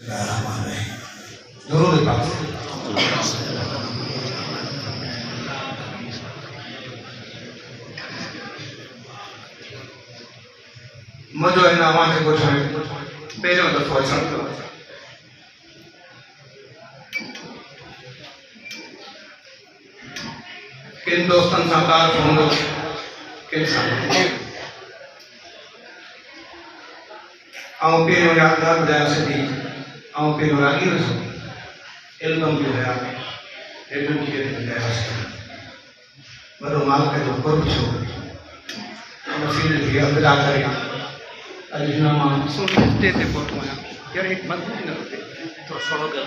दुरूद पाक मुझो इन अवां खे ॿुधण पहिरियों दफ़ो अचणु पियो। किन दोस्तनि सां तारुफ़ हूंदो, किन सां न। ऐं पहिरियों यादगार ॿुधायोसीं थी, ऐं पहिरियों रागीर एल्बम बि हुया, हेॾो कीअं ॿुधायोसीं। वॾो मालिक जो कुर्ब थियो, उन फील्ड खे अॻिता करे अॼु हिन मां स्टेज ते पहुतो आहियां। यार हिकु मज़बूती न खपे, थोरो सवलो कर।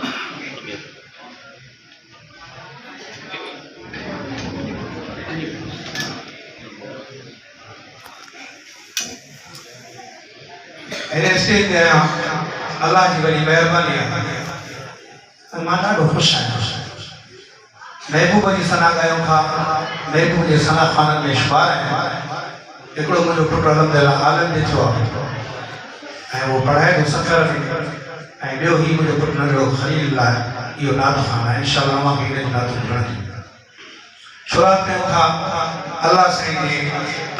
हिन स्टेज ते आहियां, अलाह जी वॾी महिरबानी आहे। मां ॾाढो ख़ुशि आहियां। महबूब जी सना ॻायूं था, महबूब जे सना ख़ाननि में शुमार आहिनि। हिकिड़ो मुंहिंजो पुटु अलहमदिल्ला आलिम बि थियो आहे ऐं उहो पढ़ाए थो 70 में। ऐं ॿियो ही मुंहिंजो पुटु नंढड़ो खलील लाइ इहो नातो ख़ान आहे। इंशाअल्लाह मां हिन जो नातो ॿुधणु शुरूआत कयूं था अलाह साईं जी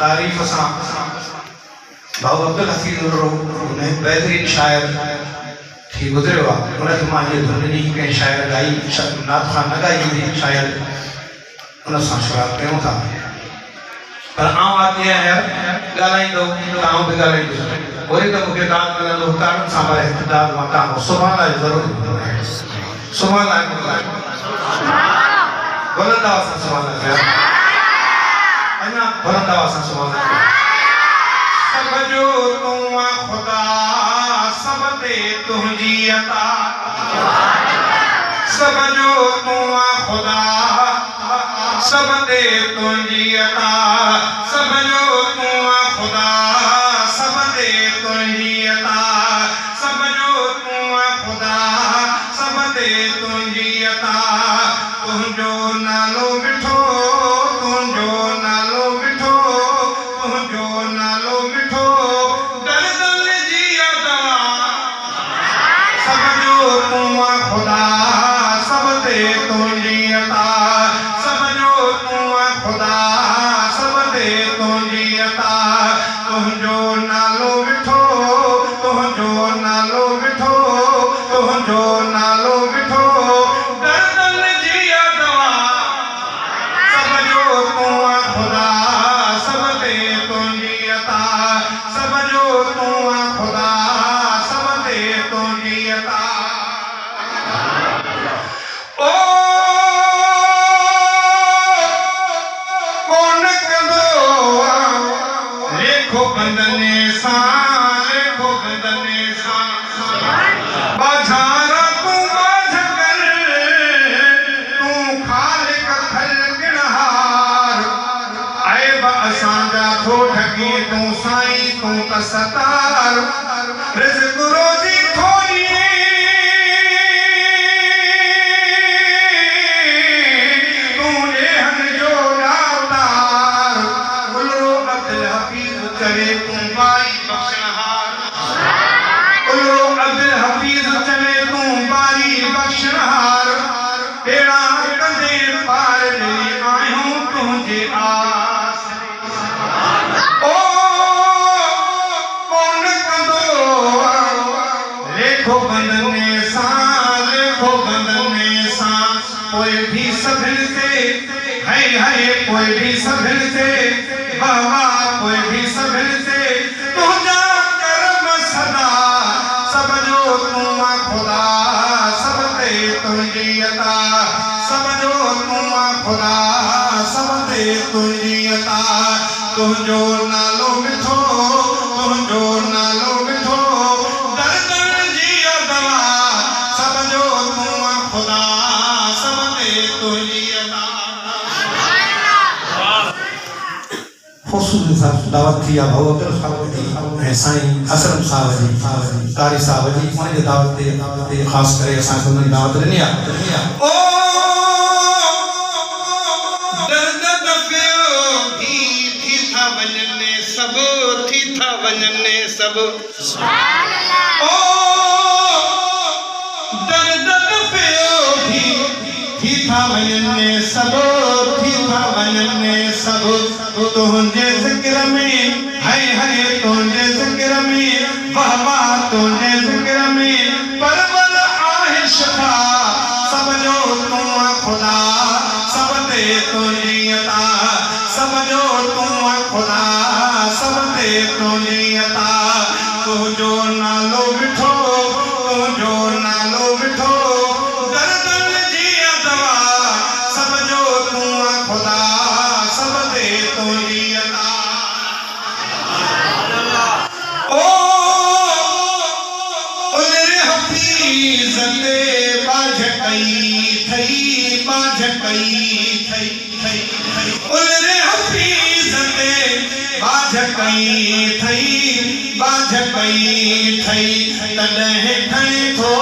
तारीफ़ सां। भाऊ अब्दुल हफीज़ बहितरीन शाइर थी गुज़रियो आहे, उनखे मां इहे धुन ॾिनी कंहिं शाइर ॻाई, नात ख़ान न ॻाई हूंदी शायदि, उन सां शुरूआत कयूं था। पर आउं आदमी आहियां, ॻाल्हाईंदो तव्हां बि ॻाल्हाईंदो, वरी त मूंखे दाद मिलंदो तारुनि सां, पर हिकु दाद मां तव्हां सुभाणे लाइ ज़रूरु ॾींदो आहियां। सुभाणे लाइ बुलंद आवाज़ सां सुभाणे लाइ, अञा बुलंद आवाज़ सां सुभाणे लाइ। सब जो तूं आ खुदा, सब ते तुंहिंजी अता। सब जो तूं आ खुदा, सब ते तुंहिंजी अता। सब जो तूं आ खुदा, सब ते तुंहिंजी अता। सब जो तूं आ खुदा, सब ते तुंहिंजी अता। तुंहिंजो नालो मिठो, तुंहिंजो नालो मिठो, तुंहिंजो नालो मिठो, दर्दन जी दवा। सब जो तूं आ खुदा, सब ते तुंहिंजी अता। सब जो तूं आ खुदा, सब ते तुंहिंजी अता। तुंहिंजो नालो मिठो, तुंहिंजो नालो मिठो, तुंहिंजो नालो मिठो, दर्दन जी दवा। सब जो तूं आ खुदा, सब ते तुंहिंजी अता। सब जो तूं आ खुदा, सब ते तुंहिंजी अता। ओ कोन कंदो लेखो बंदने सां, लेखो बंदने सां। बाझारा तूं बाझ कर, तूं ख़ालिक खलकिणहार। ऐब असांजा थो ढकी तूं साईं, तूं त सतार। रिज़्क़ रोज़ी थोड़ी, तूं ॾेहन जो ॾावतार। उलरो अब्दुल हफीज़ चवे तूं बारी बख़्शनहार। उलरो अब्दुल हफीज़ चवे तूं बारी बख़्शनहार। अहिड़ा कंदे पार ॾिनी आहियूं तुंहिंजे आस। ओ कोन कंदो लेखो बंदने सां, लेखो बंदने सां। पोइ भी सभिनि ते है पोइ भी सभिनि ते वाह वाह, पोइ भी सभिनि ते तुंहिंजा करम सदा। सब जो तूं आ खुदा, सब ते तुंहिंजी अता। सब जो तूं आ खुदा, सब ते तुंहिंजी अता। तुंहिंजो नालो मिठो, तुंहिंजो नालो मिठो, दर्दन जी दवा। सब जो तूं आ खुदा, सब ते तुंहिंजी अता। ख़ुशूसी सां दावत थी आहे भाऊ अब्दुल खालिद ऐं साईं असलम साहब जी, कारी साहब जी, उनजी दावत ते ख़ासि करे असांखे उन्हनि दावत ॾिनी आहे। ओ दर्द दफ़ियो थी था वञनि सभु, थी था वञनि सभु। ओ था वञनि सभु थी था वञनि सभु तुंहिंजे ज़िक्र में हाय हाय तुंहिंजे ज़िक्र में वाह वाह तुंहिंजे ज़िक्र में परवल आहे शिफा सब जो तू खुदा सब ते तुंहिंजी अता सब जो तू खुदा सब ते तुंहिंजी अता तुंहिंजो नालो मिठो तुंहिंजो नालो मिठो दर्दन जी दवा सब जो तू खुदा सब ते तुंहिंजी अता ओ उनरे हफीज़ ते बाझ कई थई बाझ कई थई थई उनरे हफीज़ ते बाझ कई थई बाझ कई थई तॾहिं खणे थो